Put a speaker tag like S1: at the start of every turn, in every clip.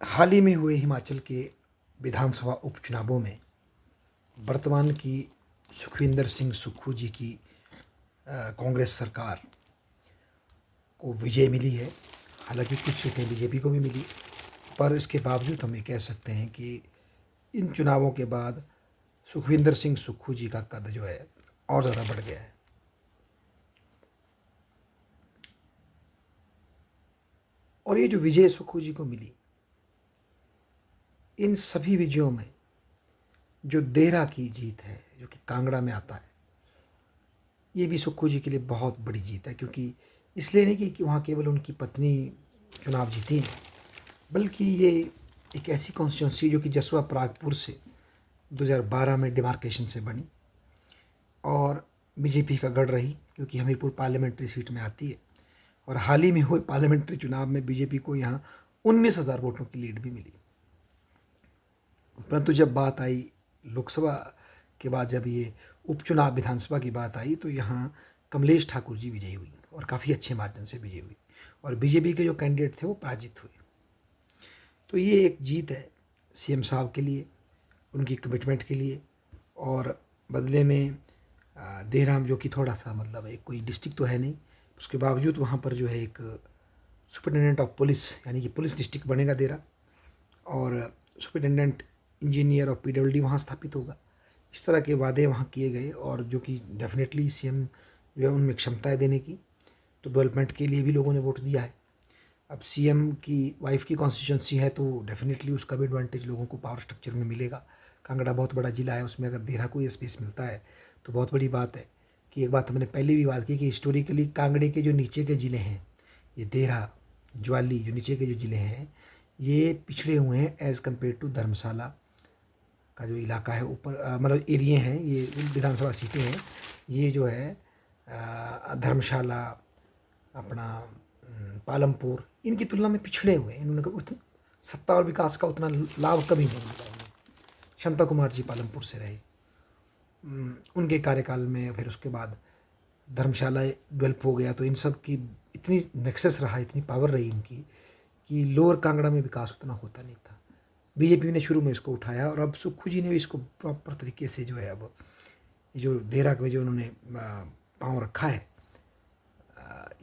S1: हाल ही में हुए हिमाचल के विधानसभा उपचुनावों में वर्तमान की सुखविंदर सिंह सुक्खू जी की कांग्रेस सरकार को विजय मिली है। हालांकि कुछ सीटें बीजेपी को भी मिली, पर इसके बावजूद हम ये कह सकते हैं कि इन चुनावों के बाद सुखविंदर सिंह सुक्खू जी का कद जो है और ज़्यादा बढ़ गया है। और ये जो विजय सुक्खू जी को मिली, इन सभी विजयों में जो देहरा की जीत है, जो कि कांगड़ा में आता है, ये भी सुक्खू जी के लिए बहुत बड़ी जीत है। क्योंकि इसलिए नहीं कि वहाँ केवल उनकी पत्नी चुनाव जीती हैं, बल्कि ये एक ऐसी कॉन्स्टिट्यूंसी जो कि जसवा परागपुर से 2012 में डिमार्केशन से बनी और बीजेपी का गढ़ रही, क्योंकि हमीरपुर पार्लियामेंट्री सीट में आती है। और हाल ही में हुए पार्लियामेंट्री चुनाव में बीजेपी को यहाँ 19,000 वोटों की लीड भी मिली। परंतु जब बात आई लोकसभा के बाद, जब ये उपचुनाव विधानसभा की बात आई, तो यहाँ कमलेश ठाकुर जी विजयी हुई और काफ़ी अच्छे मार्जिन से विजयी हुई और बीजेपी के जो कैंडिडेट थे वो पराजित हुए। तो ये एक जीत है सीएम साहब के लिए, उनकी कमिटमेंट के लिए। और बदले में देहराम, जो कि थोड़ा सा मतलब एक कोई डिस्ट्रिक्ट तो है नहीं, उसके बावजूद वहाँ पर जो है एक सुपरिटेंडेंट ऑफ पुलिस, यानी कि पुलिस डिस्ट्रिक्ट बनेगा देहरा, और सुपरिटेंडेंट इंजीनियर ऑफ पीडब्ल्यूडी वहाँ स्थापित होगा। इस तरह के वादे वहाँ किए गए, और जो कि डेफिनेटली सीएम जो है उनमें क्षमता है देने की, तो डेवलपमेंट के लिए भी लोगों ने वोट दिया है। अब सीएम की वाइफ की कॉन्स्टिट्यूंसी है, तो डेफिनेटली उसका भी एडवांटेज लोगों को पावर स्ट्रक्चर में मिलेगा। कांगड़ा बहुत बड़ा ज़िला है, उसमें अगर देहरा को ये स्पेस मिलता है तो बहुत बड़ी बात है। कि एक बात हमने पहले भी बात की कि हिस्टोरिकली कांगड़े के जो नीचे के ज़िले हैं, ये देहरा, ज्वाली, जो नीचे के जो ज़िले हैं, ये पिछड़े हुए हैं एज़ कम्पेयर टू धर्मशाला का जो इलाका है ऊपर, मतलब एरिए हैं, ये विधानसभा सीटें हैं, ये जो है धर्मशाला, अपना पालमपुर, इनकी तुलना में पिछड़े हुए हैं। इन्होंने कभी सत्ता और विकास का उतना लाभ कभी नहीं मिला उन्हें। शांता कुमार जी पालमपुर से रहे, उनके कार्यकाल में फिर उसके बाद धर्मशाला डेवलप हो गया, तो इन सब की इतनी नेक्सस रहा, इतनी पावर रही इनकी, कि लोअर कांगड़ा में विकास उतना होता नहीं था। बीजेपी ने शुरू में इसको उठाया, और अब सुक्खू जी ने भी इसको प्रॉपर तरीके से जो है, अब जो देहरा में जो उन्होंने पाँव रखा है,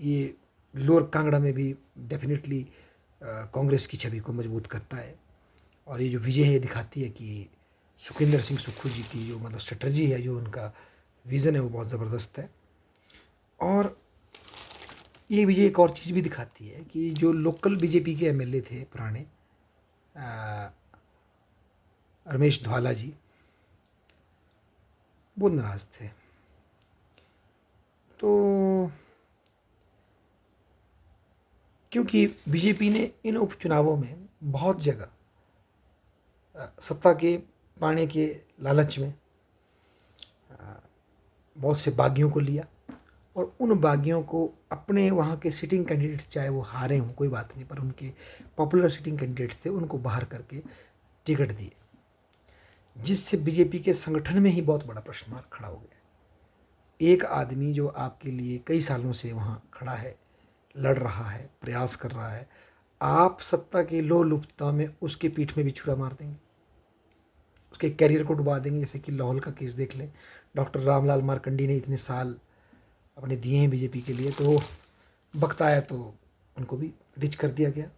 S1: ये लोअर कांगड़ा में भी डेफिनेटली कांग्रेस की छवि को मजबूत करता है। और ये जो विजय है, ये दिखाती है कि सुखविंदर सिंह सुक्खू जी की जो मतलब स्ट्रेटजी है, जो उनका विज़न है, वो बहुत ज़बरदस्त है। और ये विजय एक और चीज़ भी दिखाती है कि जो लोकल बीजेपी के एमएलए थे पुराने, रमेश धवाला जी, वो नाराज़ थे। तो क्योंकि बीजेपी ने इन उपचुनावों में बहुत जगह सत्ता के पाने के लालच में बहुत से बागियों को लिया, और उन बागियों को अपने वहाँ के सिटिंग कैंडिडेट्स, चाहे वो हारे हों कोई बात नहीं, पर उनके पॉपुलर सिटिंग कैंडिडेट्स थे, उनको बाहर करके टिकट दिए, जिससे बीजेपी के संगठन में ही बहुत बड़ा प्रश्न मार्क खड़ा हो गया। एक आदमी जो आपके लिए कई सालों से वहाँ खड़ा है, लड़ रहा है, प्रयास कर रहा है, आप सत्ता के लोलुपता में उसके पीठ में भी छुरा मार देंगे, उसके कैरियर को डुबा देंगे। जैसे कि लाहौल का केस देख लें, डॉक्टर रामलाल मार्कंडी ने इतने साल अपने दिए हैं बीजेपी के लिए, तो वक्त आया तो उनको भी डिच कर दिया गया।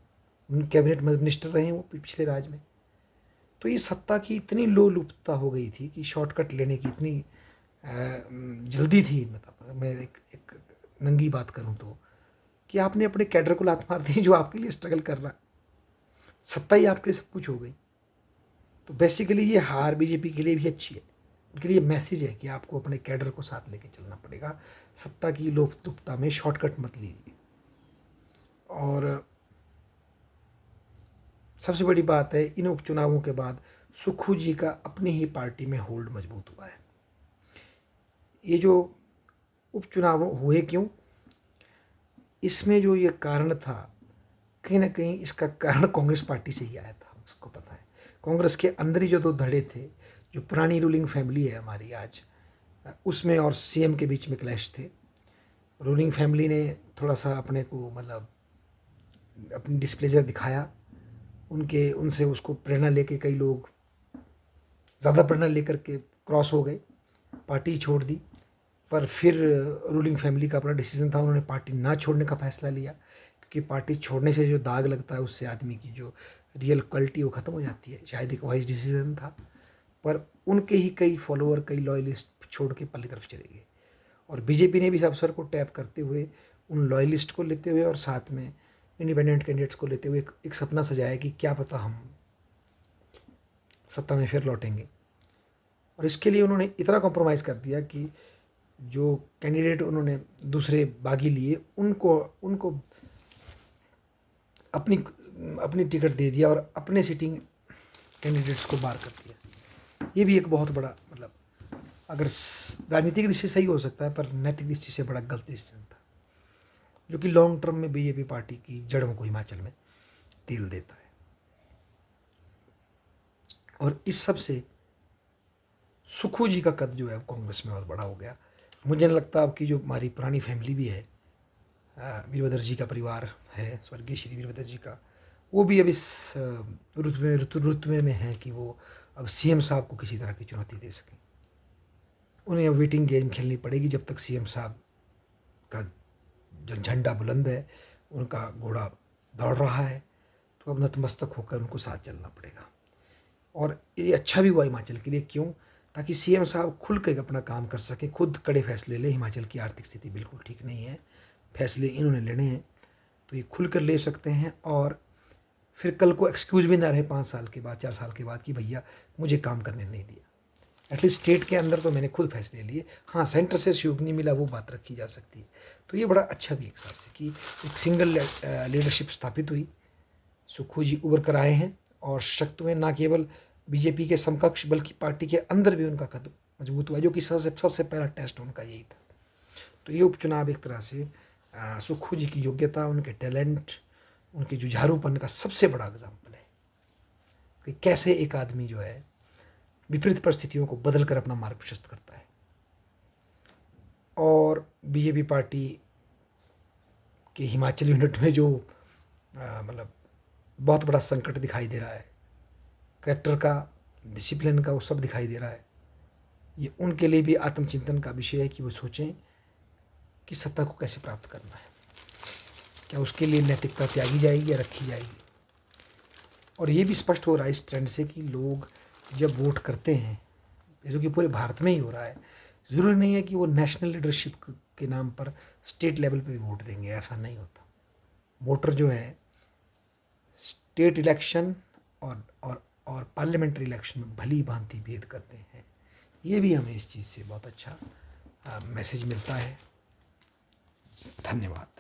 S1: उन कैबिनेट मिनिस्टर रहे हैं वो पिछले राज में। तो ये सत्ता की इतनी लोलुपता हो गई थी कि शॉर्टकट लेने की इतनी जल्दी थी। मतलब मैं एक नंगी बात करूं तो, कि आपने अपने कैडर को लात मार दी जो आपके लिए स्ट्रगल कर रहा है, सत्ता ही आपके लिए सब कुछ हो गई। तो बेसिकली ये हार बीजेपी के लिए भी अच्छी है, उनके लिए मैसेज है कि आपको अपने कैडर को साथ लेके चलना पड़ेगा, सत्ता की लोलुपता में शॉर्टकट मत लीजिए। और सबसे बड़ी बात है, इन उपचुनावों के बाद सुक्खू जी का अपनी ही पार्टी में होल्ड मजबूत हुआ है। ये जो उपचुनाव हुए क्यों, इसमें जो ये कारण था, कहीं ना कहीं इसका कारण कांग्रेस पार्टी से ही आया था, उसको पता है। कांग्रेस के अंदर ही जो दो धड़े थे, जो पुरानी रूलिंग फैमिली है हमारी आज, उसमें और सीएम के बीच में क्लैश थे। रूलिंग फैमिली ने थोड़ा सा अपने को मतलब अपनी डिस्प्लेजर दिखाया, उनसे उसको प्रेरणा लेके कई लोग ज़्यादा प्रेरणा लेकर के क्रॉस हो गए, पार्टी छोड़ दी। पर फिर रूलिंग फैमिली का अपना डिसीजन था, उन्होंने पार्टी ना छोड़ने का फैसला लिया, क्योंकि पार्टी छोड़ने से जो दाग लगता है उससे आदमी की जो रियल क्वालिटी वो ख़त्म हो जाती है। शायद एक वाइज डिसीजन था, पर उनके ही कई फॉलोअर, कई लॉयलिस्ट छोड़ के पल्ली तरफ चले गए। और बीजेपी ने भी इस अवसर को टैप करते हुए उन लॉयलिस्ट को लेते हुए और साथ में इंडिपेंडेंट कैंडिडेट्स को लेते हुए एक सपना सजाया कि क्या पता हम सत्ता में फिर लौटेंगे। और इसके लिए उन्होंने इतना कॉम्प्रोमाइज़ कर दिया कि जो कैंडिडेट उन्होंने दूसरे बागी लिए उनको उनको अपनी अपनी टिकट दे दिया और अपने सिटिंग कैंडिडेट्स को बाहर कर दिया। ये भी एक बहुत बड़ा, मतलब अगर राजनीतिक दृष्टि से सही हो सकता है, पर नैतिक दृष्टि से बड़ा गलत डिसीजन था, जो कि लॉन्ग टर्म में बीजेपी पार्टी की जड़ों को हिमाचल में तेल देता है। और इस सब से सुक्खू जी का कद जो है कांग्रेस में बहुत बड़ा हो गया। मुझे नहीं लगता अब की जो हमारी पुरानी फैमिली भी है, वीरभद्र जी का परिवार है, स्वर्गीय श्री वीरभद्र जी का, वो भी अब इस रुतबे में है कि वो अब सीएम साहब को किसी तरह की चुनौती दे सकें। उन्हें अब वेटिंग गेम खेलनी पड़ेगी जब तक सीएम साहब का झंडा बुलंद है, उनका घोड़ा दौड़ रहा है, तो अब नतमस्तक होकर उनको साथ चलना पड़ेगा। और ये अच्छा भी हुआ हिमाचल के लिए, क्यों? ताकि सीएम साहब खुल कर अपना काम कर सकें, खुद कड़े फैसले लें। हिमाचल की आर्थिक स्थिति बिल्कुल ठीक नहीं है, फैसले इन्होंने लेने हैं तो ये खुल कर ले सकते हैं। और फिर कल को एक्सक्यूज़ भी ना रहे 5 साल के बाद, 4 साल के बाद कि भैया मुझे काम करने नहीं दिया। एटलीस्ट स्टेट के अंदर तो मैंने खुद फैसले लिए। हाँ, सेंटर से सहयोग नहीं मिला, वो बात रखी जा सकती है। तो ये बड़ा अच्छा भी एक हिसाब से कि एक सिंगल लीडरशिप स्थापित हुई, सुक्खू जी उभर कर आए हैं और सशक्त हुए, ना केवल बीजेपी के समकक्ष बल्कि पार्टी के अंदर भी उनका कद मजबूत हुआ, जो कि सबसे पहला टेस्ट उनका यही था। तो ये उपचुनाव एक तरह से सुक्खू जी की योग्यता, उनके टैलेंट, उनके जुझारूपन का सबसे बड़ा एग्जाम्पल है कि कैसे एक आदमी जो है विपरीत परिस्थितियों को बदल कर अपना मार्ग प्रशस्त करता है। और बीजेपी पार्टी के हिमाचल यूनिट में जो मतलब बहुत बड़ा संकट दिखाई दे रहा है, कैरेक्टर का, डिसिप्लिन का, वो सब दिखाई दे रहा है। ये उनके लिए भी आत्मचिंतन का विषय है कि वो सोचें कि सत्ता को कैसे प्राप्त करना है, क्या उसके लिए नैतिकता त्यागी जाएगी या रखी जाएगी। और ये भी स्पष्ट हो रहा है इस ट्रेंड से कि लोग जब वोट करते हैं, जो कि पूरे भारत में ही हो रहा है, ज़रूरी नहीं है कि वो नेशनल लीडरशिप के नाम पर स्टेट लेवल पे भी वोट देंगे, ऐसा नहीं होता। वोटर जो है स्टेट इलेक्शन और पार्लियामेंट्री इलेक्शन में भली भांति भेद करते हैं। ये भी हमें इस चीज़ से बहुत अच्छा मैसेज मिलता है। धन्यवाद।